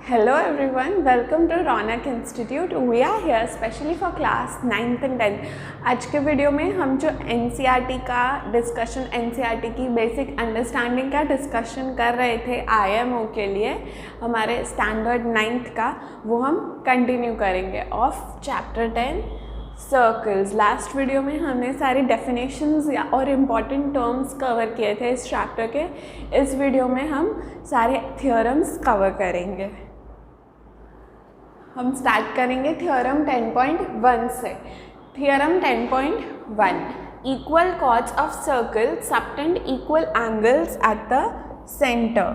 Hello everyone, welcome to Raunak institute. We are here specially for class 9th and 10th. आज के video में हम जो NCERT का डिस्कशन, NCERT की बेसिक अंडरस्टैंडिंग का डिस्कशन कर रहे थे IMO के लिए हमारे स्टैंडर्ड 9th का, वो हम कंटिन्यू करेंगे of chapter 10 circles. Last video में हमने सारी डेफिनेशंस या और इम्पॉर्टेंट टर्म्स कवर किए थे इस चैप्टर के. इस वीडियो में हम सारे थियोरम्स कवर करेंगे. हम स्टार्ट करेंगे थ्योरम 10.1 से. Theorem 10.1, equal chords of circle subtend equal angles at the centre.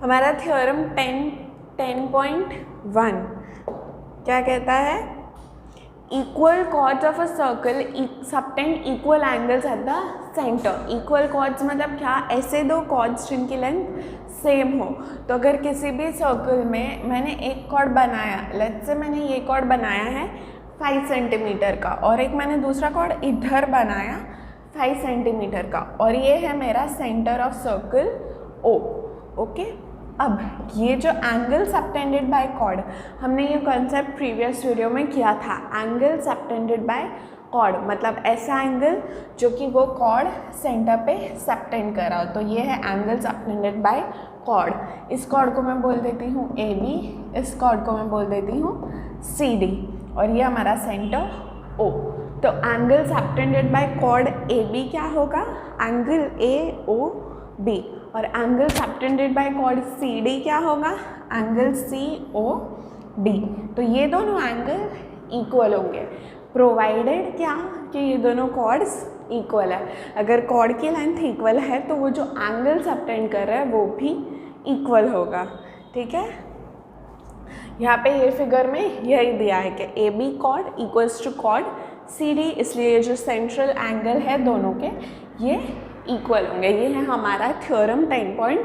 हमारा थ्योरम 10.1 क्या कहता है? Equal chords of a circle subtend equal angles at the centre. Equal chords मतलब क्या? ऐसे दो कॉर्ड्स जिनकी लेंथ सेम हो. तो अगर किसी भी सर्कल में मैंने एक कॉर्ड बनाया, लेट्स से मैंने ये कॉर्ड बनाया है 5 सेंटीमीटर का और एक मैंने दूसरा कॉर्ड इधर बनाया 5 सेंटीमीटर का, और ये है मेरा centre of circle O. Okay, अब ये जो एंगल सबटेंडेड बाय कॉर्ड, हमने ये कॉन्सेप्ट प्रीवियस वीडियो में किया था. एंगल सबटेंडेड बाय कॉर्ड मतलब ऐसा एंगल जो कि वो कॉर्ड सेंटर पे सबटेंड कर रहा हो. तो ये है एंगल सबटेंडेड बाय कॉर्ड. इस कॉर्ड को मैं बोल देती हूँ AB, इस कॉर्ड को मैं बोल देती हूँ CD, और ये हमारा सेंटर O. तो angle subtended by chord AB क्या होगा? Angle AOB. और angle subtended by chord CD क्या होगा? Angle COD. तो ये दोनों एंगल इक्वल होंगे, प्रोवाइडेड क्या कि ये दोनों कॉर्ड्स इक्वल है. अगर कॉर्ड की लेंथ इक्वल है तो वो जो एंगल सबटेंड कर रहा है वो भी इक्वल होगा. ठीक है, यहाँ पे ये फिगर में यही दिया है कि AB chord equals to chord CD, इसलिए जो सेंट्रल एंगल है दोनों के ये इक्वल होंगे. ये है हमारा थ्योरम 10.1.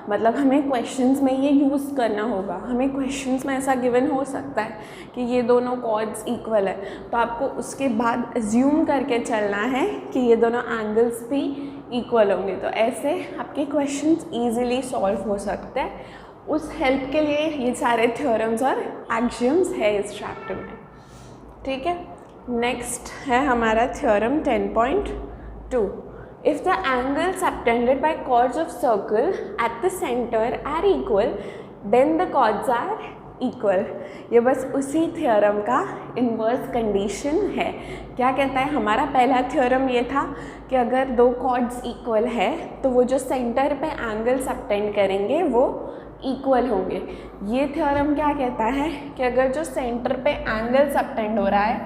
मतलब हमें क्वेश्चंस में ये यूज़ करना होगा. हमें क्वेश्चंस में ऐसा गिवन हो सकता है कि ये दोनों कॉर्ड्स इक्वल है, तो आपको उसके बाद अज्यूम करके चलना है कि ये दोनों एंगल्स भी इक्वल होंगे. तो ऐसे आपके क्वेश्चंस इजीली सॉल्व हो सकते हैं. उस हेल्प के लिए ये सारे थ्योरम्स और एक्सियम्स है इस चैप्टर में. ठीक है, नेक्स्ट है हमारा theorem 10.2. If the angles subtended by chords of circle at the center are equal, then the chords are equal. ये बस उसी थ्योरम का इन्वर्स कंडीशन है. क्या कहता है? हमारा पहला थ्योरम ये था कि अगर दो कॉर्ड्स इक्वल है तो वो जो सेंटर पे एंगल सबटेंड करेंगे वो इक्वल होंगे. ये थ्योरम क्या कहता है कि अगर जो सेंटर पे एंगल सबटेंड हो रहा है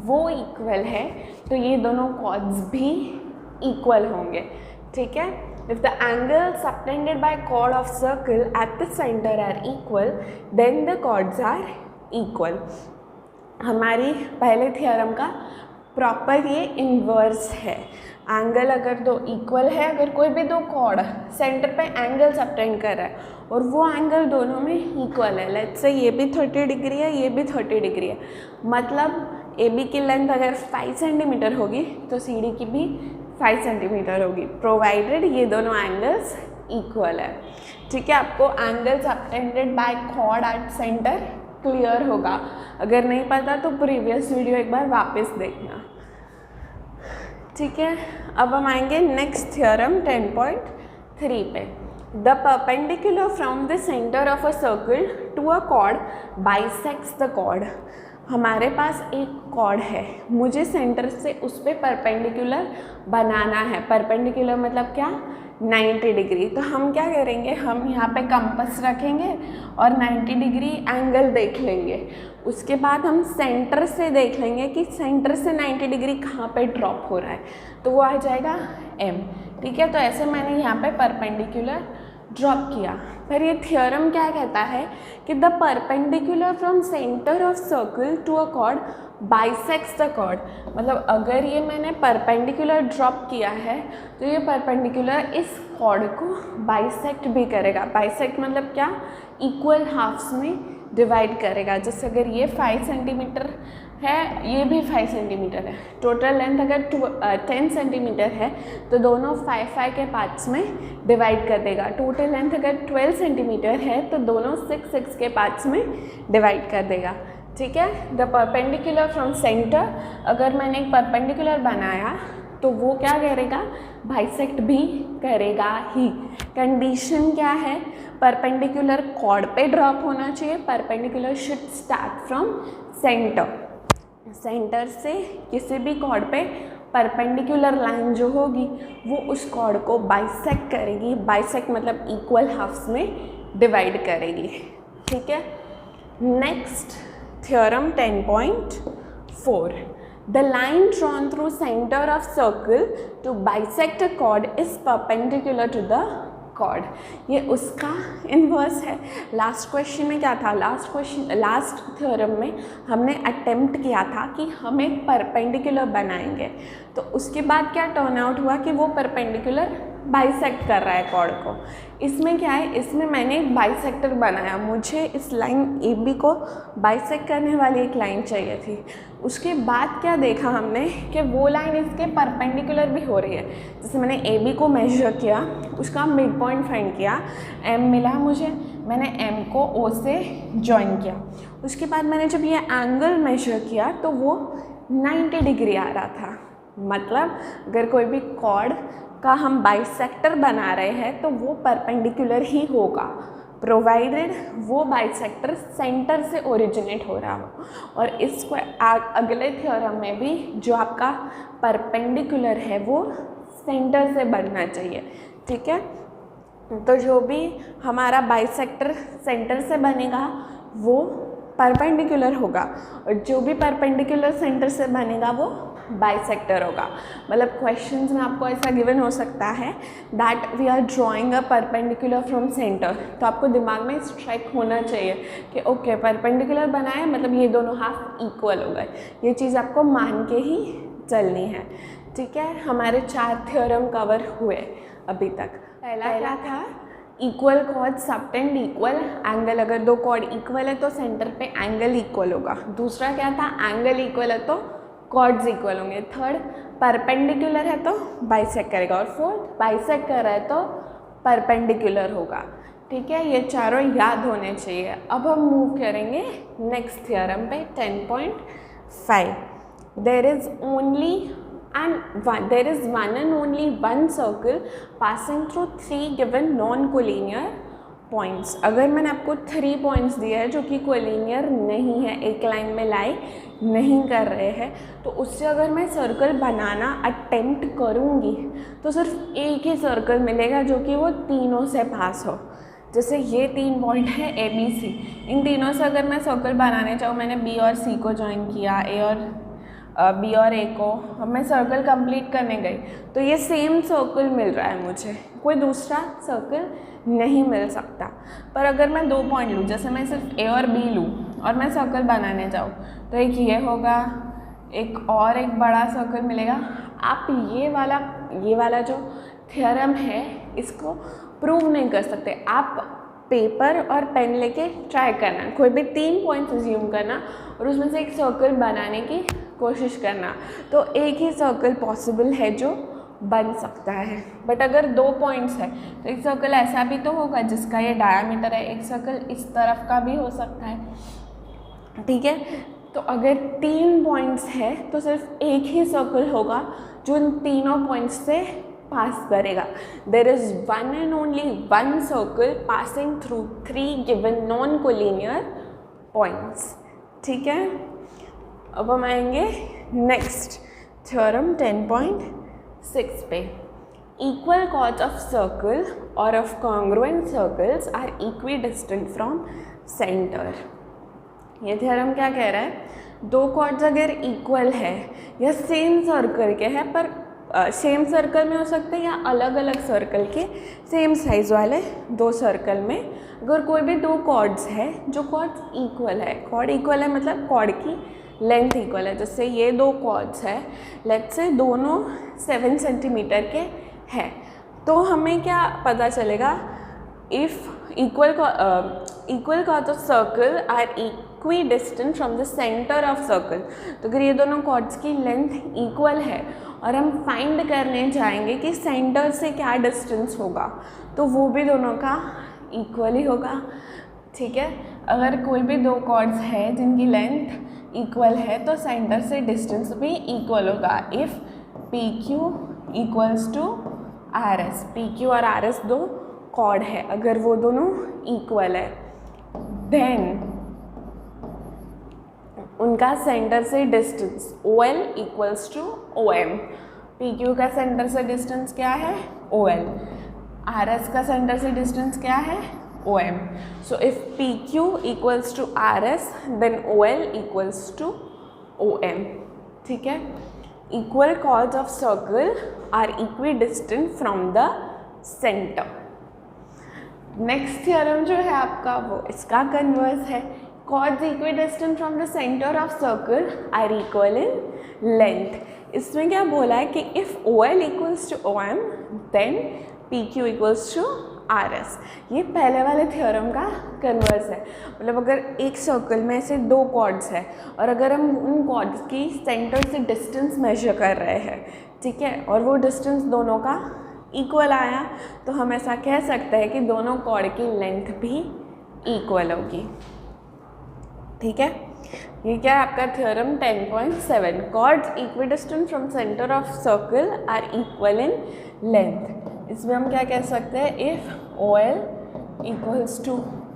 वो इक्वल है तो ये दोनों कॉर्ड्स भी इक्वल होंगे. ठीक है, if the angle subtended by chord of circle at the centre are equal then the chords are equal. हमारी पहले थ्योरम का प्रॉपर ये इन्वर्स है. एंगल अगर दो इक्वल है, अगर कोई भी दो कॉर्ड सेंटर पे एंगल सबटेंड कर रहा है और वो एंगल दोनों में इक्वल है, लेट्स से ये भी 30 डिग्री है, ये भी 30 डिग्री है, मतलब AB की लेंथ अगर 5 सेंटीमीटर होगी तो CD की भी 5 सेंटीमीटर होगी, प्रोवाइडेड ये दोनों एंगल्स इक्वल है. ठीक है, आपको angle subtended by chord at centre clear होगा. अगर नहीं पता तो प्रीवियस वीडियो एक बार वापस देखना. ठीक है, अब हम आएंगे नेक्स्ट थ्योरम 10.3 पे. The perpendicular from the centre of a circle to a chord bisects the chord. हमारे पास एक कॉर्ड है, मुझे सेंटर से उस पर परपेंडिकुलर बनाना है. परपेंडिकुलर मतलब क्या? 90 डिग्री. तो हम क्या करेंगे? हम यहाँ पे कंपास रखेंगे और 90 डिग्री एंगल देख लेंगे. उसके बाद हम सेंटर से देख लेंगे कि सेंटर से 90 डिग्री कहाँ पे ड्रॉप हो रहा है, तो वो आ जाएगा M. ठीक है, तो ऐसे मैंने यहाँ पे परपेंडिकुलर ड्रॉप किया. पर ये थ्योरम क्या कहता है कि the perpendicular from centre of circle to a chord bisects the chord. मतलब अगर ये मैंने परपेंडिकुलर ड्रॉप किया है तो ये परपेंडिकुलर इस कॉर्ड को बाइसेक्ट भी करेगा. बाइसेक्ट मतलब क्या? इक्वल हाफ्स में डिवाइड करेगा. जैसे अगर ये 5 सेंटीमीटर है, ये भी 5 सेंटीमीटर है। टोटल लेंथ अगर 10 सेंटीमीटर है तो दोनों 5 के पार्ट्स में डिवाइड कर देगा। टोटल लेंथ अगर 12 सेंटीमीटर है तो दोनों 6 के पार्ट्स में डिवाइड कर देगा। ठीक है। द परपेंडिकुलर फ्रॉम सेंटर, अगर मैंने एक परपेंडिकुलर बनाया तो वो क्या करेगा, बाइसेक्ट भी करेगा ही। कंडीशन क्या है, परपेंडिकुलर कॉर्ड पे ड्रॉप होना चाहिए। Perpendicular should start from centre. Centre से किसी भी कॉर्ड पे परपेंडिकुलर लाइन जो होगी वो उस कॉर्ड को बाइसेक्ट करेगी। बाइसेक्ट मतलब इक्वल हाफ्स में डिवाइड करेगी। ठीक है। Next theorem 10.4, the line drawn through center of circle to bisect a chord is perpendicular to the chord। ये उसका इन्वर्स है। लास्ट क्वेश्चन में क्या था, लास्ट थ्योरम में हमने अटेम्प्ट किया था कि हम एक परपेंडिकुलर बनाएंगे, तो उसके बाद क्या टर्न आउट हुआ कि वो परपेंडिकुलर बाइसेक्ट कर रहा है कॉर्ड को। इसमें क्या है, इसमें मैंने एक बाइसेक्टर बनाया, मुझे इस लाइन ए बी को बाइसेक्ट करने वाली एक लाइन चाहिए थी। उसके बाद क्या देखा हमने कि वो लाइन इसके परपेंडिकुलर भी हो रही है। जैसे मैंने ए बी को मेजर किया, उसका मिड पॉइंट फाइंड किया, एम मिला मुझे, मैंने एम को ओ से जॉइन किया। उसके बाद मैंने जब ये एंगल मेजर किया तो वो 90 डिग्री आ रहा था। मतलब अगर कोई भी कॉर्ड का हम बाइसेक्टर बना रहे हैं तो वो परपेंडिकुलर ही होगा, प्रोवाइडेड वो बाइसेक्टर सेंटर से ओरिजिनेट हो रहा हो। और इसको अगले थ्योरम में भी जो आपका परपेंडिकुलर है वो सेंटर से बनना चाहिए। ठीक है। तो जो भी हमारा बाइसेक्टर सेंटर से बनेगा वो परपेंडिकुलर होगा, और जो भी परपेंडिकुलर सेंटर से बनेगा वो बाइसेक्टर होगा। मतलब क्वेश्चंस में आपको ऐसा गिवन हो सकता है that we are drawing a perpendicular from centre, तो आपको दिमाग में स्ट्राइक होना चाहिए कि ओके परपेंडिकुलर बनाए मतलब ये दोनों हाफ इक्वल हो गए। ये चीज़ आपको मान के ही चलनी है। ठीक है। हमारे 4 थ्योरम कवर हुए अभी तक। पहला क्या था, equal cord subtend equal angle, अगर दो कॉर्ड इक्वल है तो सेंटर पे एंगल इक्वल होगा। दूसरा क्या था, एंगल इक्वल है तो कॉर्ड्स इक्वल होंगे। थर्ड, परपेंडिकुलर है तो बाइसेक्ट करेगा। और फोर्थ, बाइसेक्ट कर रहा है तो परपेंडिकुलर होगा। ठीक है। ये चारों याद होने चाहिए। अब हम मूव करेंगे नेक्स्ट थ्योरम पे 10.5। There is one and only one circle passing through 3 given non-collinear points. अगर मैंने आपको 3 पॉइंट्स दिए हैं जो कि कोलिनियर नहीं है, एक लाइन में लाई नहीं कर रहे हैं, तो उससे अगर मैं सर्कल बनाना अटेम्प्ट करूँगी तो सिर्फ एक ही सर्कल मिलेगा जो कि वो तीनों से पास हो। जैसे ये 3 पॉइंट है ए बी सी, इन तीनों से अगर मैं सर्कल बनाने चाहूँ, मैंने बी और सी को ज्वाइन किया, ए और बी और ए को, अब मैं सर्कल कंप्लीट करने गई तो ये सेम सर्कल मिल रहा है मुझे, कोई दूसरा सर्कल नहीं मिल सकता। पर अगर मैं 2 पॉइंट लूँ, जैसे मैं सिर्फ ए और बी लूँ और मैं सर्कल बनाने जाऊँ, तो एक ये होगा, एक और एक बड़ा सर्कल मिलेगा। आप ये वाला जो थ्योरम है इसको प्रूव नहीं कर सकते। आप पेपर और पेन लेके ट्राई करना, कोई भी 3 पॉइंट्स अज्यूम करना और उसमें से एक सर्कल बनाने की कोशिश करना, तो एक ही सर्कल पॉसिबल है जो बन सकता है। बट अगर 2 पॉइंट्स है तो एक सर्कल ऐसा भी तो होगा जिसका ये डायमीटर है, एक सर्कल इस तरफ का भी हो सकता है। ठीक है। तो अगर 3 पॉइंट्स है तो सिर्फ एक ही सर्कल होगा जो इन तीनों पॉइंट्स से पास करेगा। There is one and only one circle passing through 3 given non-collinear points। ठीक है। अब हम आएंगे नेक्स्ट थ्योरम 10.6 पे। इक्वल कॉर्ड्स ऑफ सर्कल और of congruent circles are equidistant from centre. ये थ्योरम क्या कह रहा है, 2 कॉर्ड्स अगर इक्वल है या सेम सर्कल के हैं, पर सेम सर्कल में हो सकते हैं या अलग अलग सर्कल के सेम साइज वाले 2 सर्कल में, अगर कोई भी 2 कॉर्ड्स है जो कॉर्ड्स इक्वल है, कॉर्ड इक्वल है मतलब कॉर्ड की लेंथ इक्वल है। जैसे ये 2 कॉर्ड्स है, लेट्स से दोनों 7 सेंटीमीटर के हैं, तो हमें क्या पता चलेगा, if equal chords of circle are equidistant from the centre of circle. तो अगर ये दोनों कॉर्ड्स की लेंथ इक्वल है और हम फाइंड करने जाएंगे कि सेंटर से क्या डिस्टेंस होगा, तो वो भी दोनों का इक्वल ही होगा। ठीक है, अगर कोई भी दो कॉर्ड्स है जिनकी लेंथ इक्वल है तो सेंटर से डिस्टेंस भी इक्वल होगा। If P Q equals to R S, P Q और आर एस दो कॉर्ड है, अगर वो दोनों इक्वल है देन उनका सेंटर से distance O L equals to O M. P Q का सेंटर से डिस्टेंस क्या है, ओ एल, आर एस का सेंटर से डिस्टेंस क्या है, O M. So if P Q equals to R S then O L equals to O M. ठीक है, equal chords of circle are equidistant from the centre. Next theorem जो है आपका वो इसका कन्वर्स है। Chords equidistant from the centre of circle are equal in length. इसमें क्या बोला है कि if O L equals to O M then P Q equals to R S. ये पहले वाले थ्योरम का कन्वर्स है। मतलब अगर एक सर्कल में ऐसे दो कॉर्ड्स है और अगर हम उन कॉर्ड्स की सेंटर से डिस्टेंस मेजर कर रहे हैं, ठीक है, और वो डिस्टेंस दोनों का इक्वल आया, तो हम ऐसा कह सकते हैं कि दोनों कॉर्ड की लेंथ भी इक्वल होगी। ठीक है, ये क्या है आपका theorem 10.7। Chords equidistant from centre of circle are equal in length. इसमें हम क्या कह सकते हैं, if O L equals to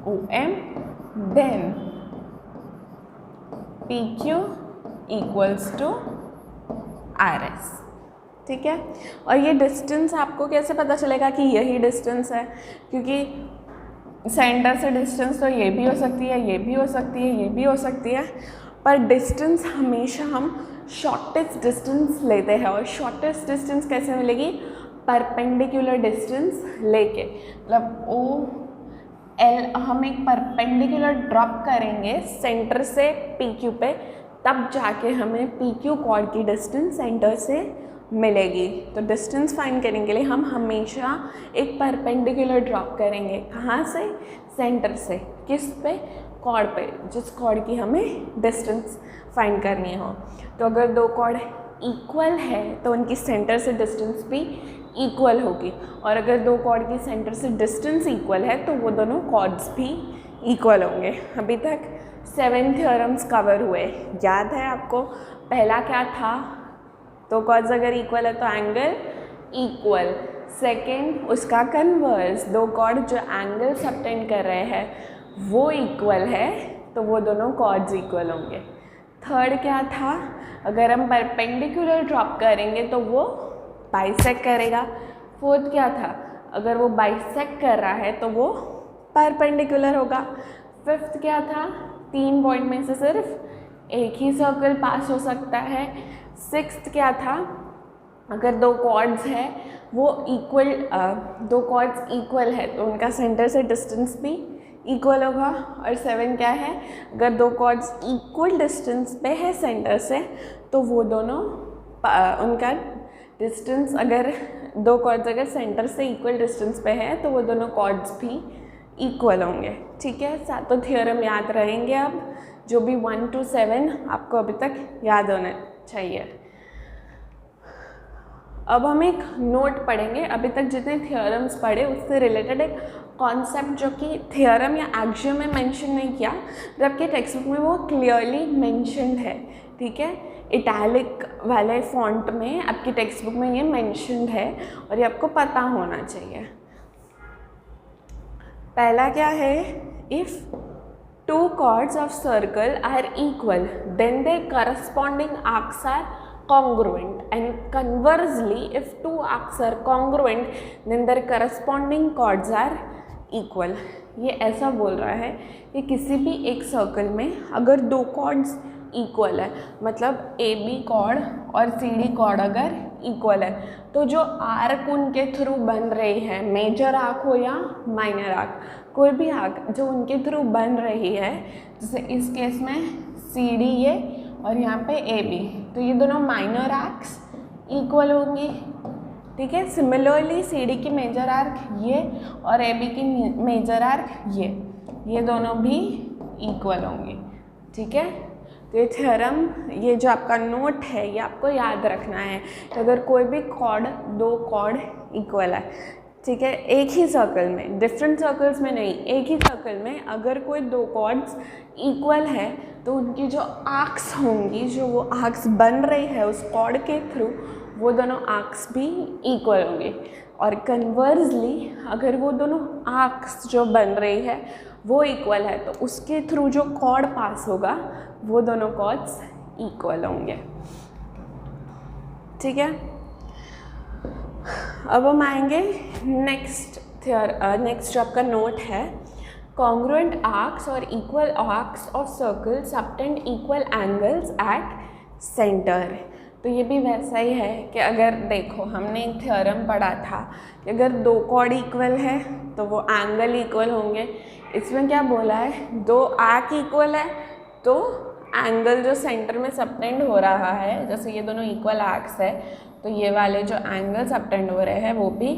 O M then P Q equals to R S. ठीक है, और ये डिस्टेंस आपको कैसे पता चलेगा कि यही डिस्टेंस है, क्योंकि सेंटर से डिस्टेंस तो ये भी हो सकती है, ये भी हो सकती है, ये भी हो सकती है, पर डिस्टेंस हमेशा हम शॉर्टेस्ट डिस्टेंस लेते हैं। और शॉर्टेस्ट डिस्टेंस कैसे मिलेगी, परपेंडिकुलर डिस्टेंस लेके। मतलब ओ एल हम एक परपेंडिकुलर ड्रॉप करेंगे सेंटर से पी क्यू पे, तब जाके हमें पी क्यू कॉर्ड की डिस्टेंस सेंटर से मिलेगी। तो डिस्टेंस फाइंड करने के लिए हम हमेशा एक परपेंडिकुलर ड्रॉप करेंगे। कहाँ से, सेंटर से, किस पे, कॉर्ड पे, जिस कॉर्ड की हमें डिस्टेंस फाइंड करनी हो। तो अगर दो कॉर्ड इक्वल है तो उनकी सेंटर से डिस्टेंस भी इक्वल होगी, और अगर दो कॉर्ड की सेंटर से डिस्टेंस इक्वल है तो वो दोनों कॉर्ड्स भी इक्वल होंगे। अभी तक 7 थ्योरम्स कवर हुए, याद है आपको। पहला क्या था, तो कॉर्ड्स अगर इक्वल है तो एंगल इक्वल। सेकेंड उसका कन्वर्स, दो कॉर्ड जो एंगल सबटेंड कर रहे हैं वो इक्वल है तो वो दोनों कॉर्ड्स इक्वल होंगे। थर्ड क्या था, अगर हम परपेंडिकुलर ड्रॉप करेंगे तो वो बाइसेक्ट करेगा। फोर्थ क्या था, अगर वो बाइसेक्ट कर रहा है तो वो परपेंडिकुलर होगा। फिफ्थ क्या था, 3 पॉइंट में से सिर्फ एक ही सर्कल पास हो सकता है। सिक्स्थ क्या था, अगर दो कॉर्ड्स है वो इक्वल, दो कॉर्ड्स इक्वल है तो उनका सेंटर से डिस्टेंस भी इक्वल होगा। और 7 क्या है, अगर दो कॉर्ड्स इक्वल डिस्टेंस पे है सेंटर से तो वो दोनों उनका डिस्टेंस, अगर दो कॉर्ड्स अगर सेंटर से इक्वल डिस्टेंस पे है तो वो दोनों कॉर्ड्स भी इक्वल होंगे। ठीक है, सातों थ्योरम याद रहेंगे। अब जो भी 1 to 7 आपको अभी तक याद होना चाहिए। अब हम एक नोट पढ़ेंगे। अभी तक जितने थ्योरम्स पढ़े उससे रिलेटेड एक कॉन्सेप्ट जो कि थ्योरम या एक्सियम में मेंशन नहीं किया, तो आपके टेक्स्ट बुक में वो क्लियरली मेंशन्ड है। ठीक है, इटैलिक वाले फॉन्ट में आपकी टेक्स्ट बुक में ये मेंशन्ड है और ये आपको पता होना चाहिए। पहला क्या है, if two chords of circle are equal then their corresponding arcs are congruent, and conversely if two arcs are congruent then their corresponding chords are equal। ये ऐसा बोल रहा है कि किसी भी एक सर्कल में अगर दो कॉर्ड्स इक्वल है, मतलब ए बी कॉर्ड और सी डी कॉर्ड अगर इक्वल है, तो जो आर्क उनके थ्रू बन रही है, मेजर आर्क हो या माइनर आर्क, कोई भी आर्क जो उनके थ्रू बन रही है, जैसे इस केस में सी डी ये और यहाँ पे ए बी, तो ये दोनों माइनर आर्क्स इक्वल होंगी। ठीक है, सिमिलरली सी डी की मेजर आर्क ये और ए बी की मेजर आर्क ये दोनों भी इक्वल होंगी। ठीक है। तो ये थ्योरम, ये जो आपका नोट है ये आपको याद रखना है कि अगर कोई भी कॉर्ड, दो कॉर्ड इक्वल है, ठीक है, एक ही सर्कल में, डिफरेंट सर्कल्स में नहीं, एक ही सर्कल में अगर कोई दो कॉर्ड्स इक्वल है तो उनकी जो आर्क्स होंगी, जो वो आर्क्स बन रही है उस कॉर्ड के थ्रू, वो दोनों आर्क्स भी इक्वल होंगे। और कन्वर्सली अगर वो दोनों आर्क्स जो बन रही है वो इक्वल है तो उसके थ्रू जो कॉर्ड पास होगा वो दोनों कॉर्ड्स इक्वल होंगे, ठीक है। अब हम आएंगे नेक्स्ट जो आपका नोट है, कॉन्ग्रुएंट आर्क्स और equal arcs of circle subtend equal angles at centre. तो ये भी वैसा ही है कि अगर देखो हमने एक थ्योरम पढ़ा था कि अगर दो कॉर्ड इक्वल है तो वो एंगल इक्वल होंगे। इसमें क्या बोला है, दो आर्क इक्वल है तो एंगल जो सेंटर में सबटेंड हो रहा है, जैसे ये दोनों इक्वल आर्क्स है तो ये वाले जो एंगल सबटेंड हो रहे हैं वो भी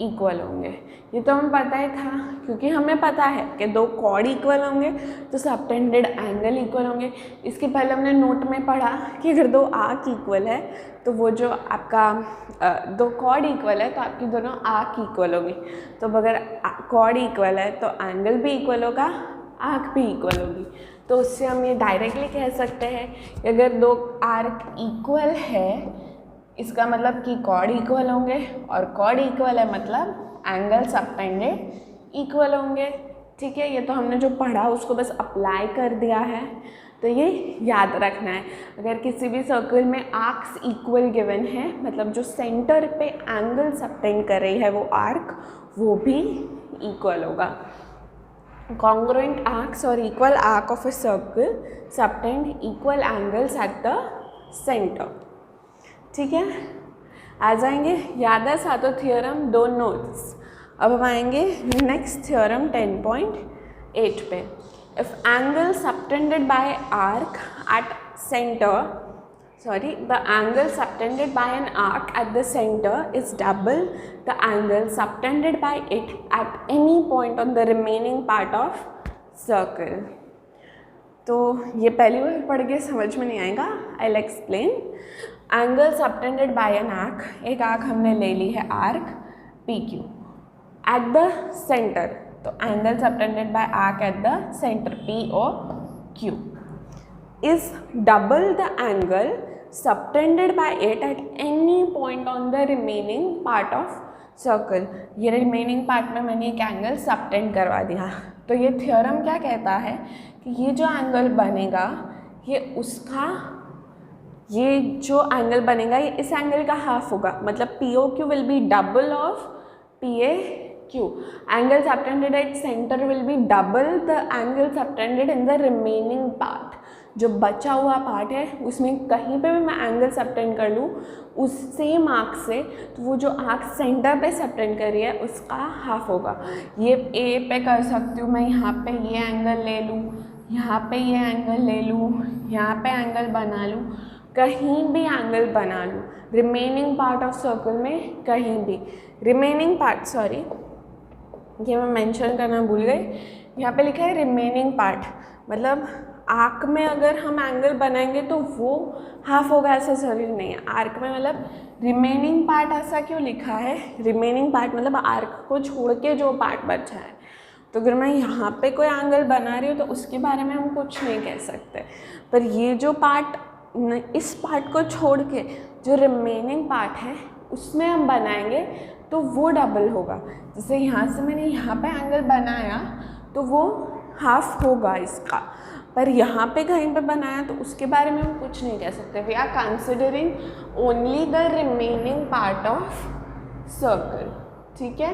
इक्वल होंगे। ये तो हमें पता ही था क्योंकि हमें पता है कि दो कॉर्ड इक्वल होंगे तो सबटेंडेड एंगल इक्वल होंगे। इसके पहले हमने नोट में पढ़ा कि अगर दो आर्क इक्वल है तो वो जो आपका दो कॉर्ड इक्वल है तो आपकी दोनों आर्क इक्वल होगी। तो अगर कॉर्ड इक्वल है तो एंगल भी इक्वल होगा, आर्क भी इक्वल होगी। तो उससे हम ये डायरेक्टली कह सकते हैं कि अगर दो आर्क इक्वल है इसका मतलब कि कॉर्ड इक्वल होंगे, और कॉर्ड इक्वल है मतलब एंगल सबटेंडेड इक्वल होंगे, ठीक है। ये तो हमने जो पढ़ा उसको बस अप्लाई कर दिया है, तो ये याद रखना है। अगर किसी भी सर्कल में आर्क्स इक्वल गिवन है मतलब जो सेंटर पे एंगल सबटेंड कर रही है वो आर्क, वो भी इक्वल होगा। कॉन्ग्रुएंट आर्क्स और equal arc of a circle subtend equal angles at the centre, ठीक है। आ जाएंगे याद है सातों थ्योरम, दो नोट्स। अब हम आएंगे नेक्स्ट थ्योरम 10.8 पे। If angle subtended by arc at centre, the angle subtended by an arc at the center is double the angle subtended by it at any point on the remaining part of circle। तो ये पहली बार पढ़ के समझ में नहीं आएगा, I'll explain। Angle subtended by an arc, एक आर्क हमने ले ली है arc P Q at the centre, तो angle subtended by arc at the centre P O Q is double the angle subtended by it at any point on the remaining part of circle. ये remaining part में मैंने एक angle subtend करवा दिया। तो ये theorem क्या कहता है कि ये जो एंगल बनेगा ये जो एंगल बनेगा ये इस एंगल का हाफ होगा, मतलब P O Q will be double of P A Q. Angle subtended at centre will be double the angle subtended in the remaining part. जो बचा हुआ पार्ट है उसमें कहीं पे भी मैं एंगल सबटेंड कर लूँ उस सेम आर्क से, तो वो जो आर्क सेंटर पे सबटेंड कर रही है उसका हाफ होगा। ये ए पे कर सकती हूँ मैं, यहाँ पे ये एंगल ले लूँ, यहाँ पे ये एंगल ले लूँ, यहाँ पे एंगल बना लूँ, कहीं भी एंगल बना लूँ रिमेनिंग पार्ट ऑफ सर्कल में, कहीं भी रिमेनिंग पार्ट, सॉरी ये मैं मेंशन करना भूल गई, यहाँ पे लिखा है रिमेनिंग पार्ट, मतलब आर्क में अगर हम एंगल बनाएंगे तो वो हाफ होगा ऐसा ज़रूरी नहीं है। आर्क में मतलब रिमेनिंग पार्ट ऐसा क्यों लिखा है, रिमेनिंग पार्ट मतलब आर्क को छोड़ के जो पार्ट बचा है। तो अगर मैं यहाँ पे कोई एंगल बना रही हूँ तो उसके बारे में हम कुछ नहीं कह सकते, पर ये जो पार्ट, इस पार्ट को छोड़ के जो रिमेनिंग पार्ट है उसमें हम बनाएंगे तो वो डबल होगा। जैसे यहाँ से मैंने यहाँ पे एंगल बनाया तो वो हाफ होगा इसका, पर यहाँ पे कहीं पे बनाया तो उसके बारे में हम कुछ नहीं कह सकते। We are considering only the remaining part of circle, ठीक है।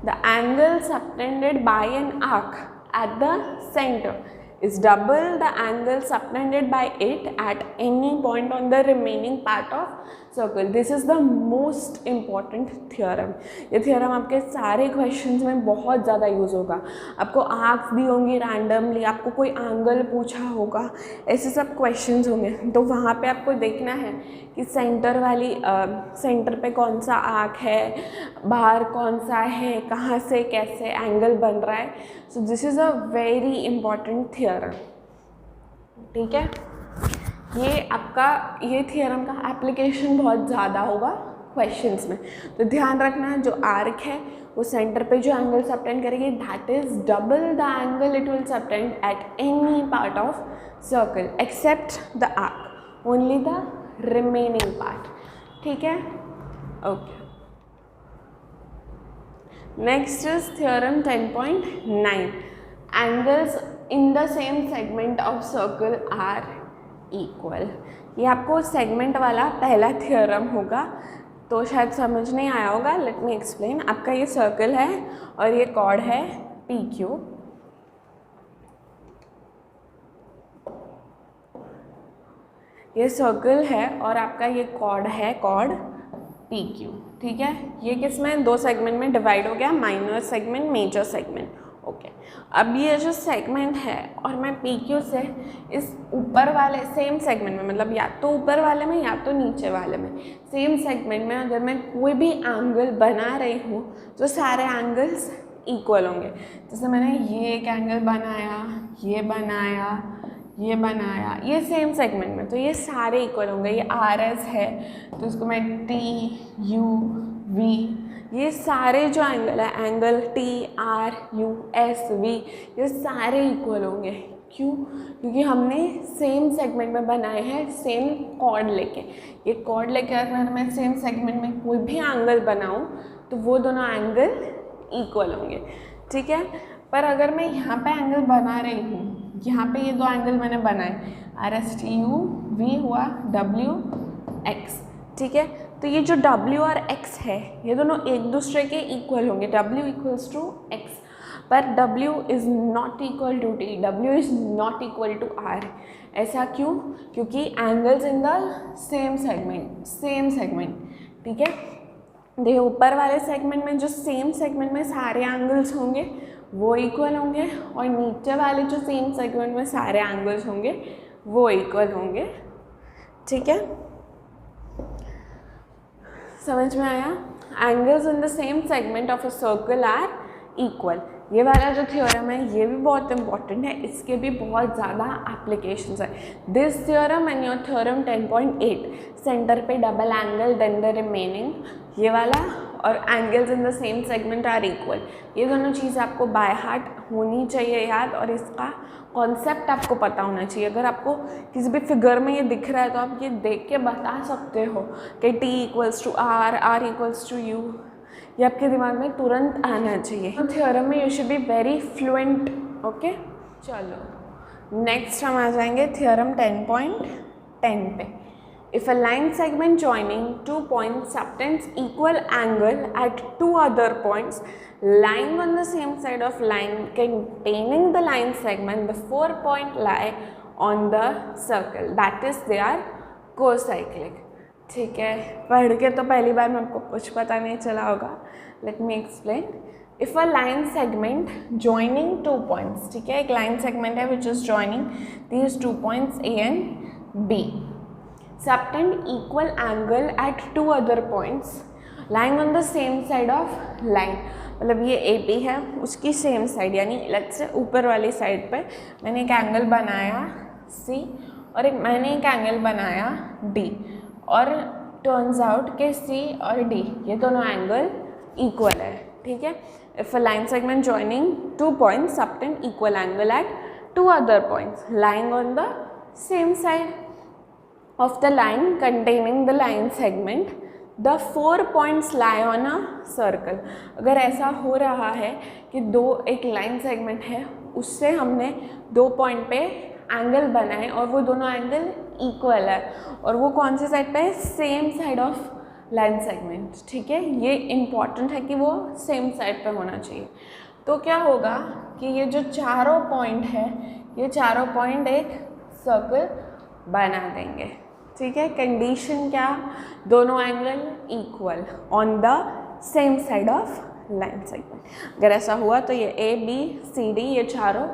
The angle subtended by an arc at the centre is double the angle subtended by it at any point on the remaining part of circle. This is the most important theorem। ये theorem आपके सारे questions में बहुत ज़्यादा use होगा। आपको arcs दी होंगी randomly, आपको कोई एंगल पूछा होगा, ऐसे सब questions होंगे, तो वहाँ पे आपको देखना है कि सेंटर पे कौन सा आर्क है, बाहर कौन सा है, कहाँ से कैसे एंगल बन रहा है। So this is a very important theorem, ठीक है। ये आपका ये थियरम का एप्लीकेशन बहुत ज़्यादा होगा क्वेश्चंस में, तो ध्यान रखना जो आर्क है वो सेंटर पे जो एंगल सबटेंड करेगी that is double the angle it will subtend at any part of circle except the arc, only the remaining part, ठीक है। Okay, next is theorem 10.9, angles in the same segment of circle are equal. ये आपको segment वाला पहला theorem होगा, तो शायद समझ नहीं आया होगा। Let me explain. आपका ये सर्कल है और ये कॉर्ड है पी क्यू, ये सर्कल है और आपका ये कॉर्ड है कॉर्ड पी क्यू, ठीक है। ये किस में दो सेगमेंट में डिवाइड हो गया, minor segment major segment. Okay, अब ये जो सेगमेंट है और मैं पी क्यू से इस ऊपर वाले सेम सेगमेंट में, मतलब या तो ऊपर वाले में या तो नीचे वाले में, सेम सेगमेंट में अगर मैं कोई भी एंगल बना रही हूँ तो सारे एंगल्स इक्वल होंगे। जैसे मैंने ये एक एंगल बनाया, ये बनाया, ये बनाया, ये सेम सेगमेंट में, तो ये सारे इक्वल होंगे। ये आर एस है तो इसको मैं टी यू वी, ये सारे जो एंगल है, angle T R U S V, ये सारे इक्वल होंगे। क्यों? क्योंकि हमने सेम सेगमेंट में बनाए हैं, सेम कॉर्ड लेके। ये कॉर्ड लेके अगर मैं सेम सेगमेंट में कोई भी एंगल बनाऊं तो वो दोनों एंगल इक्वल होंगे, ठीक है। पर अगर मैं यहाँ पे एंगल बना रही हूँ, यहाँ पे ये दो एंगल मैंने बनाए, R S T U V हुआ डब्ल्यू एक्स, ठीक है। तो ये जो W और X है ये दोनों एक दूसरे के इक्वल होंगे, W इक्वल्स टू X, पर W is not equal to T, W is not equal to R। ऐसा क्यों? क्योंकि angles in the same segment, ठीक है। देखिए ऊपर वाले सेगमेंट में जो सेम सेगमेंट में सारे एंगल्स होंगे वो इक्वल होंगे, और नीचे वाले जो सेम सेगमेंट में सारे एंगल्स होंगे वो इक्वल होंगे, ठीक है। समझ में आया? Angles in the same segment of a circle are equal. ये वाला जो थ्योरम है ये भी बहुत इंपॉर्टेंट है, इसके भी बहुत ज़्यादा एप्लीकेशंस है। This theorem and your theorem 10.8, centre पे double angle then the remaining, ये वाला, और angles in the same segment are equal, ये दोनों चीज़ें आपको बाय हार्ट होनी चाहिए याद, और इसका कॉन्सेप्ट आपको पता होना चाहिए। अगर आपको किसी भी फिगर में ये दिख रहा है तो आप ये देख के बता सकते हो कि T equals to R, R equals to U, ये आपके दिमाग में तुरंत आना चाहिए। तो थ्योरम में you should be very fluent, okay. चलो नेक्स्ट हम आ जाएंगे थ्योरम 10.10 पे। If a line segment joining two points subtends equal angle at two other points lying on the same side of line containing the line segment, the 4 point lie on the circle, that is they are co-cyclic, ठीक है। पढ़ के तो पहली बार में आपको कुछ पता नहीं चला होगा। Let me explain. If a line segment joining two points, ठीक है, एक लाइन सेगमेंट है which is joining these 2 points A and B, subtend equal angle at two other points lying on the same side of line, मतलब ये AP है उसकी same side, यानी let's say ऊपर वाली साइड पे मैंने एक एंगल बनाया C और मैंने एक एंगल बनाया D, और टर्न्स आउट के C और D ये दोनों एंगल इक्वल है, ठीक है। If a line segment joining 2 points subtend equal angle at 2 other points lying on the same side of the line containing the line segment, the 4 points lie on a circle। अगर ऐसा हो रहा है कि एक लाइन सेगमेंट है उससे हमने 2 पॉइंट पे एंगल बनाए और वो दोनों एंगल इक्वल है, और वो कौन सी साइड पे है? Same side of line segment, ठीक है। ये इम्पॉर्टेंट है कि वो सेम साइड पे होना चाहिए। तो क्या होगा कि ये जो चारों पॉइंट है ये चारों पॉइंट एक सर्कल बना देंगे, ठीक है। कंडीशन क्या? दोनों angle equal on the same side of line segment. अगर ऐसा हुआ तो ये A B C D ये चारों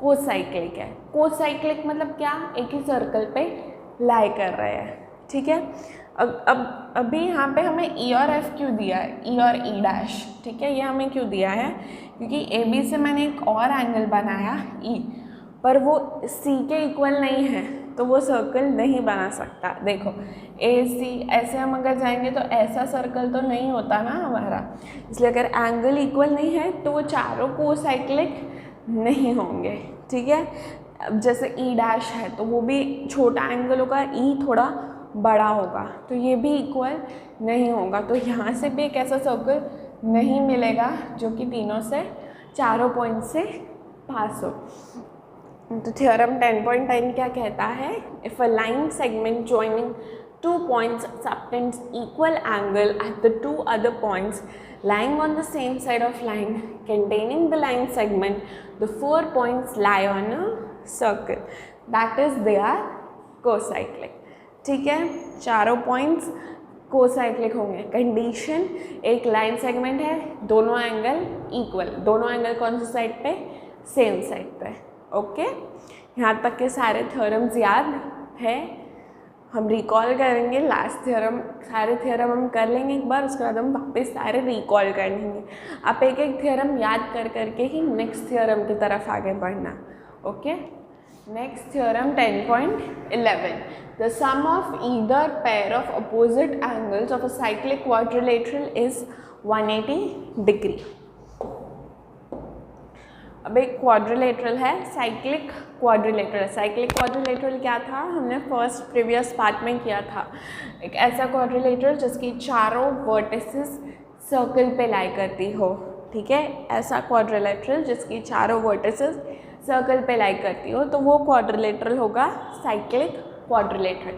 कोसाइक्लिक है। कोसाइक्लिक मतलब क्या? एक ही सर्कल पे लाई कर रहे हैं, ठीक है। अब अभी यहाँ पे हमें E और F क्यों दिया है, E और E डैश, ठीक है। ये हमें क्यों दिया है? क्योंकि AB से मैंने एक और एंगल बनाया E, पर वो सी के इक्वल नहीं है तो वो सर्कल नहीं बना सकता। देखो ए सी ऐसे हम अगर जाएंगे तो ऐसा सर्कल तो नहीं होता ना हमारा, इसलिए अगर एंगल इक्वल नहीं है तो वो चारों कोसाइक्लिक नहीं होंगे। ठीक है, अब जैसे ई डैश है तो वो भी छोटा एंगल होगा, ई थोड़ा बड़ा होगा, तो ये भी इक्वल नहीं होगा। तो यहाँ से भी एक ऐसा सर्कल नहीं मिलेगा जो कि तीनों से चारों पॉइंट से पास हो। तो थ्योरम 10.10 क्या कहता है? If a line segment joining two points subtends equal angle at the two other points lying on the same side of line containing the line segment, the 4 points lie on a circle, that is they are cocyclic। ठीक है, चारों points कोसाइक्लिक होंगे। Condition, एक line segment है, दोनों angle equal, दोनों angle कौन सी side पे? सेम साइड पे। ओके, यहाँ तक के सारे थ्योरम्स याद है? हम रिकॉल करेंगे लास्ट थ्योरम, सारे थ्योरम हम कर लेंगे एक बार, उसके बाद हम वापस सारे रिकॉल कर लेंगे। आप एक एक थ्योरम याद कर करके ही नेक्स्ट थ्योरम की तरफ आगे बढ़ना। Okay, next theorem 10.11, the sum of either pair of opposite angles of a cyclic quadrilateral is 180 degree. अब एक क्वाड्रिलेटरल है, साइक्लिक क्वाड्रिलेटरल। साइक्लिक क्वाड्रिलेटरल क्या था? हमने फर्स्ट प्रीवियस पार्ट में किया था। एक ऐसा क्वाड्रिलेटरल जिसकी चारों वर्टिसेस सर्कल पे लाई करती हो। ठीक है, ऐसा क्वाड्रिलेटरल जिसकी चारों वर्टिसेस सर्कल पे लाई करती हो, तो वो क्वाड्रिलेटरल होगा साइक्लिक क्वाड्रिलेटरल।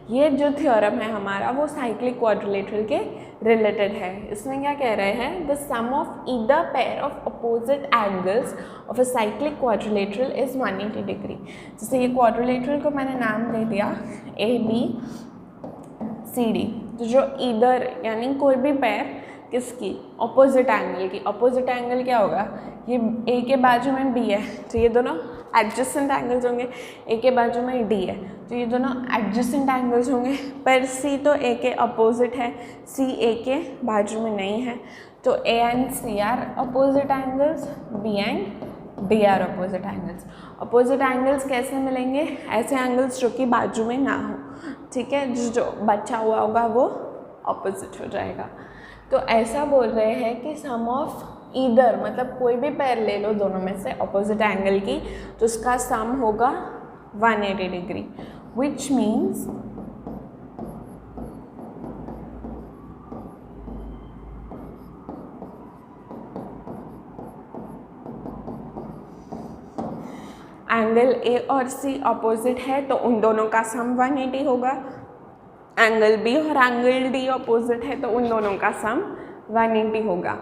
ये जो थ्योरम है हमारा वो साइक्लिक क्वाड्रिलेटरल के रिलेटेड है। इसमें क्या कह रहे हैं? The sum of either pair of opposite angles of a cyclic quadrilateral is 180 degree. जैसे ये क्वाड्रिलेटरल को मैंने नाम दे दिया ए बी सी डी, तो जो ईदर यानी कोई भी पेयर किसकी? अपोजिट एंगल की। अपोजिट एंगल क्या होगा? ये ए के बाजू में बी है तो ये दोनों एडजेसेंट एंगल्स होंगे। ए के बाजू में डी है तो ये दोनों एडजेसेंट एंगल्स होंगे। पर सी तो ए के अपोजिट है, सी ए के बाजू में नहीं है, तो A and C are opposite angles, B and D are opposite angles. Opposite angles कैसे मिलेंगे? ऐसे एंगल्स जो कि बाजू में ना हो। ठीक है, जो बचा हुआ होगा वो अपोजिट हो जाएगा। तो ऐसा बोल रहे हैं कि सम ऑफ ईदर, मतलब कोई भी पेयर ले लो दोनों में से अपोजिट एंगल की, तो उसका सम होगा 180 degree, which means angle A और सी अपोजिट है तो उन दोनों का सम 180 होगा। एंगल बी और एंगल डी अपोजिट है तो उन दोनों का सम 180 होगा।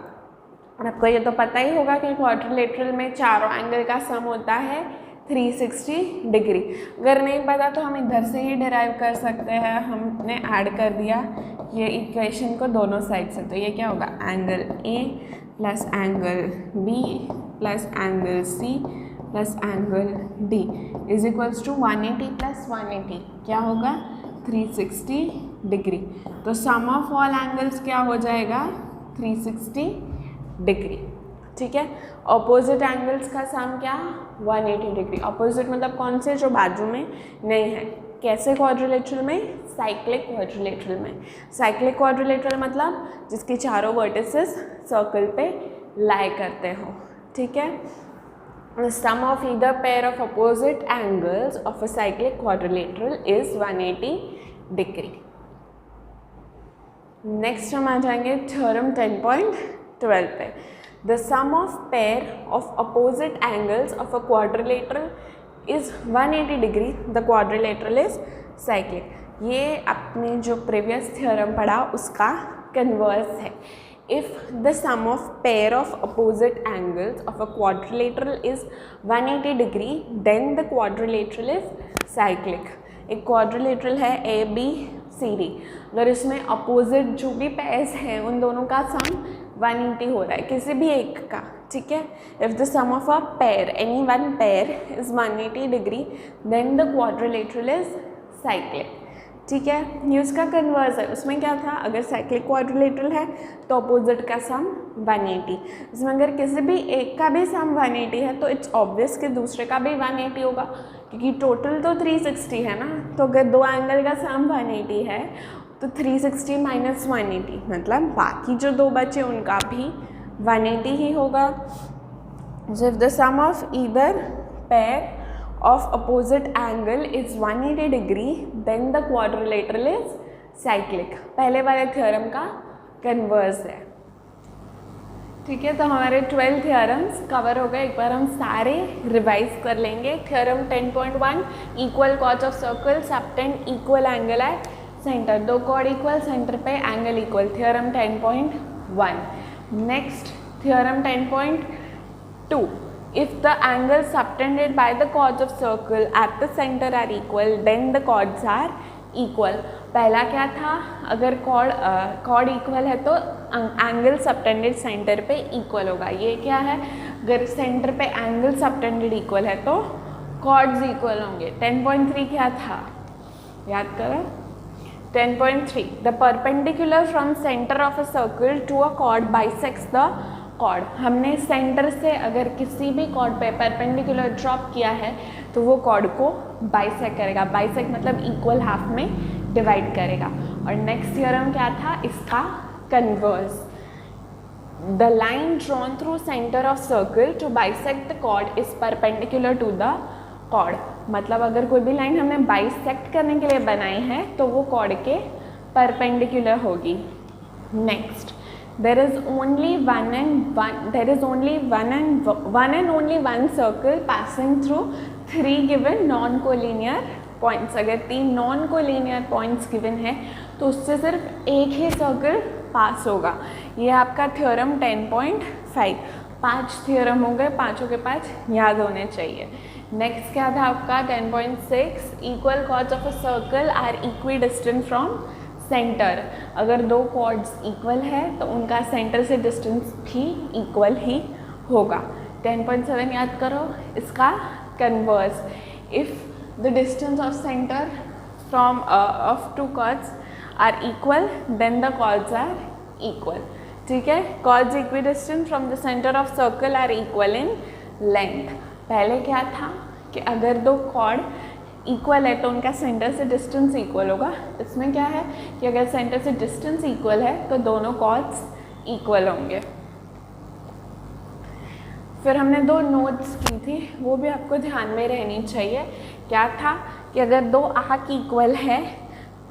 और आपको ये तो पता ही होगा कि क्वाड्रिलेटरल में चारों एंगल का सम होता है 360 डिग्री। अगर नहीं पता तो हम इधर से ही डिराइव कर सकते हैं। हमने ऐड कर दिया ये इक्वेशन को दोनों साइड से, तो ये क्या होगा? Angle A plus angle B plus angle C plus angle D is equals to 180 plus 180 क्या होगा? 360 डिग्री। तो सम ऑफ ऑल एंगल्स क्या हो जाएगा? 360 डिग्री। ठीक है, अपोजिट एंगल्स का सम क्या? 180 डिग्री। अपोजिट मतलब कौन से? जो बाजू में नहीं है। कैसे क्वाड्रिलेटरल में? साइक्लिक क्वाड्रिलेटरल में। साइक्लिक क्वाड्रिलेटरल मतलब जिसकी चारों वर्टिसेस सर्कल पे लाई करते हो। ठीक है, the sum of either pair of opposite angles of a cyclic quadrilateral is 180 degree। Next हम आ जाएंगे थ्योरम 10.12 पे। The sum of pair of opposite angles of a quadrilateral is 180 degree, the quadrilateral is cyclic। ये आपने जो previous theorem पढ़ा उसका converse है। If the sum of pair of opposite angles of a quadrilateral is 180 degree, then the quadrilateral is cyclic। एक quadrilateral है A B C D, अगर इसमें अपोजिट जो भी पेयर्स हैं उन दोनों का सम 180 हो रहा है किसी भी एक का। ठीक है, if the sum of a pair, any one pair is 180 degree, then the quadrilateral is cyclic. ठीक है, ये उसका कन्वर्स है। उसमें क्या था, अगर साइक्लिक क्वाड्रिलेटरल है तो अपोजिट का सम 180। इसमें अगर किसी भी एक का भी सम 180 है तो इट्स ऑब्वियस कि दूसरे का भी 180 होगा, क्योंकि टोटल तो 360 है ना। तो अगर दो एंगल का सम 180 है तो 360 माइनस 180 मतलब बाकी जो दो बचे उनका भी 180 ही होगा। So if the sum of either pair of opposite angle is 180 degree, then the quadrilateral is cyclic। पहले वाले थ्योरम का कन्वर्स है। ठीक है, तो हमारे 12 थ्योरम्स कवर हो गए। एक बार हम सारे रिवाइज कर लेंगे। Theorem 10.1, equal chords of circle subtend equal angle at centre, दो कॉर्ड इक्वल, सेंटर पे angle equal, theorem 10.1। Next theorem 10.2, if the angles subtended by the chords of circle at the center are equal, then the chords are equal। पहला क्या था, अगर cord equal है तो angle subtended centre पे equal होगा। ये क्या है, अगर सेंटर पे एंगल सबटेंडेड इक्वल है तो कॉर्ड्स इक्वल होंगे। 10.3 क्या था, याद करो। 10.3, the perpendicular from center of a circle to a chord bisects the chord. हमने सेंटर से अगर किसी भी कॉर्ड पे परपेंडिकुलर ड्रॉप किया है तो वो कॉर्ड को बाइसेक्ट करेगा। बाइसेक्ट मतलब इक्वल हाफ में डिवाइड करेगा। और नेक्स्ट थ्योरम क्या था, इसका converse, the line drawn through centre of circle to bisect the chord is perpendicular to the chord. मतलब अगर कोई भी लाइन हमने बाइसेक्ट करने के लिए बनाई है तो वो कॉर्ड के परपेंडिकुलर होगी। Next, there is only one and only one circle passing through three given non-collinear points। अगर 3 non-collinear points given है तो उससे सिर्फ एक ही सर्कल पास होगा। ये आपका थ्योरम 10.5। 5 थ्योरम हो गए, पाँचों के 5 याद होने चाहिए। नेक्स्ट क्या था आपका 10.6, equal chords of a circle are equidistant from centre. अगर दो कॉर्ड्स इक्वल है तो उनका सेंटर से डिस्टेंस भी इक्वल ही होगा। 10.7 याद करो, इसका converse, if the distance of centre from of two chords are equal then the chords are equal. ठीक है, chords equidistant from the centre of circle are equal in length. पहले क्या था कि अगर दो कॉर्ड इक्वल है तो उनका सेंटर से डिस्टेंस इक्वल होगा। इसमें क्या है कि अगर सेंटर से डिस्टेंस इक्वल है तो दोनों कॉर्ड्स इक्वल होंगे। फिर हमने 2 नोट्स की थी, वो भी आपको ध्यान में रहनी चाहिए। क्या था कि अगर 2 आर्क इक्वल है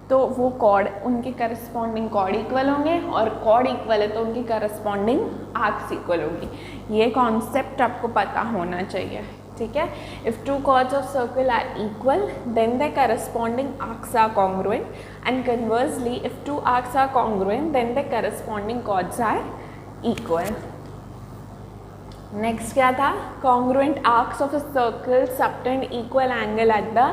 तो वो कॉर्ड, उनके करस्पॉन्डिंग कॉर्ड इक्वल होंगे, और कॉर्ड इक्वल है तो उनकी करस्पॉन्डिंग आर्क्स इक्वल होगी। ये कॉन्सेप्ट आपको पता होना चाहिए। ठीक है, if 2 chords of circle are equal then the corresponding arcs are congruent, and conversely if 2 arcs are congruent then the corresponding chords are equal। Next क्या था, congruent arcs of a circle subtend equal angle at the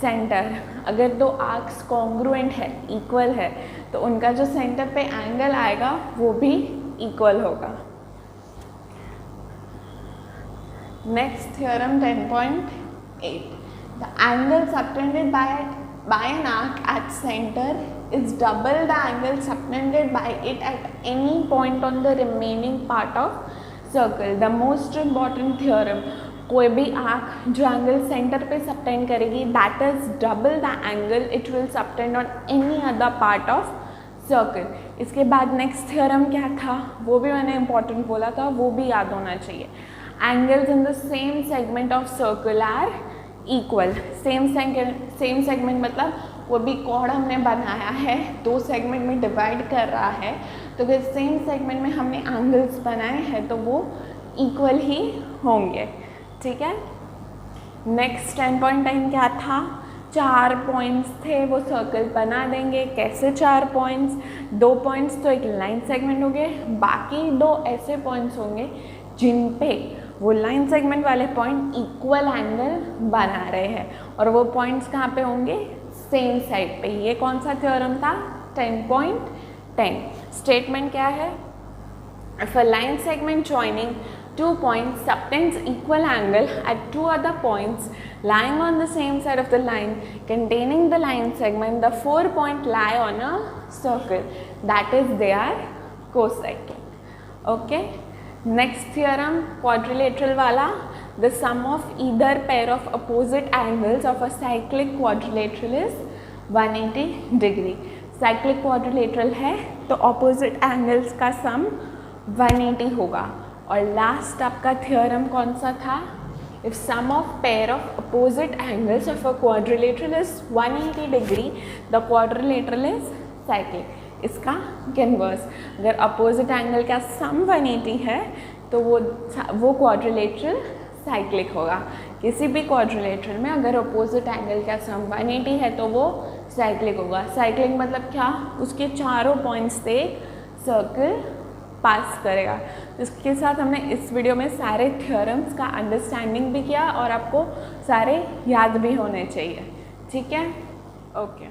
center। अगर 2 arcs congruent है, equal है, तो उनका जो centre पे angle आएगा वो भी इक्वल होगा। Next theorem 10.8, the angle subtended by an arc at center is double the angle subtended by it at any point on the remaining part of circle। The most important theorem, कोई भी arc जो angle centre पे subtend करेगी that is double the angle it will subtend on any other part of circle. इसके बाद next theorem क्या था, वो भी मैंने इंपॉर्टेंट बोला था, वो भी याद होना चाहिए। Angles in the same segment of circle are equal. Same segment मतलब वो भी कॉर्ड हमने बनाया है, 2 सेगमेंट में डिवाइड कर रहा है, तो अगर सेम सेगमेंट में हमने एंगल्स बनाए हैं तो वो इक्वल ही होंगे। ठीक है, नेक्स्ट 10.10 क्या था, 4 पॉइंट्स थे, वो सर्कल बना देंगे। कैसे 4 पॉइंट्स, 2 पॉइंट्स तो एक लाइन सेगमेंट हो गए, बाकी 2 ऐसे पॉइंट्स होंगे जिन पे वो लाइन सेगमेंट वाले पॉइंट इक्वल एंगल बना रहे हैं, और वो पॉइंट्स कहाँ पे होंगे, सेम साइड पे। ये कौन सा थ्योरम था, 10.10। स्टेटमेंट क्या है, if a line segment joining 2 points subtends equal angle at 2 other points lying on the same side of the line containing the line segment, the 4 point lie on a circle. That is, they are cocyclic. Okay. Next theorem, quadrilateral wala. The sum of either pair of opposite angles of a cyclic quadrilateral is 180 degree. Cyclic quadrilateral है तो opposite angles का sum 180 होगा. और last आपका theorem कौन सा था? If sum of pair of opposite angles of a quadrilateral is 180 degree, the quadrilateral is cyclic. इसका इनवर्स, अगर अपोजिट एंगल का सम 180 है तो वो क्वाड्रिलेटरल साइक्लिक होगा. किसी भी क्वाड्रिलेटरल में अगर अपोजिट एंगल का सम 180 है तो वो साइक्लिक होगा. साइक्लिक मतलब क्या? उसके चारों पॉइंट्स से सर्कल पास करेगा. इसके साथ हमने इस वीडियो में सारे थ्योरम्स का अंडरस्टैंडिंग भी किया और आपको सारे याद भी होने चाहिए. ठीक है? Okay.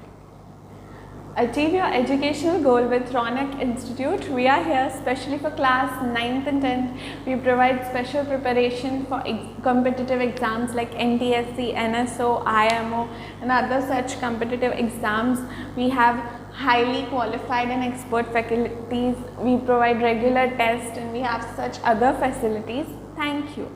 Achieve your educational goal with Ronak Institute. We are here specially for class 9th and 10th. We provide special preparation for competitive exams like NTSC, NSO, IMO and other such competitive exams. We have highly qualified and expert faculties. We provide regular tests and we have such other facilities. Thank you.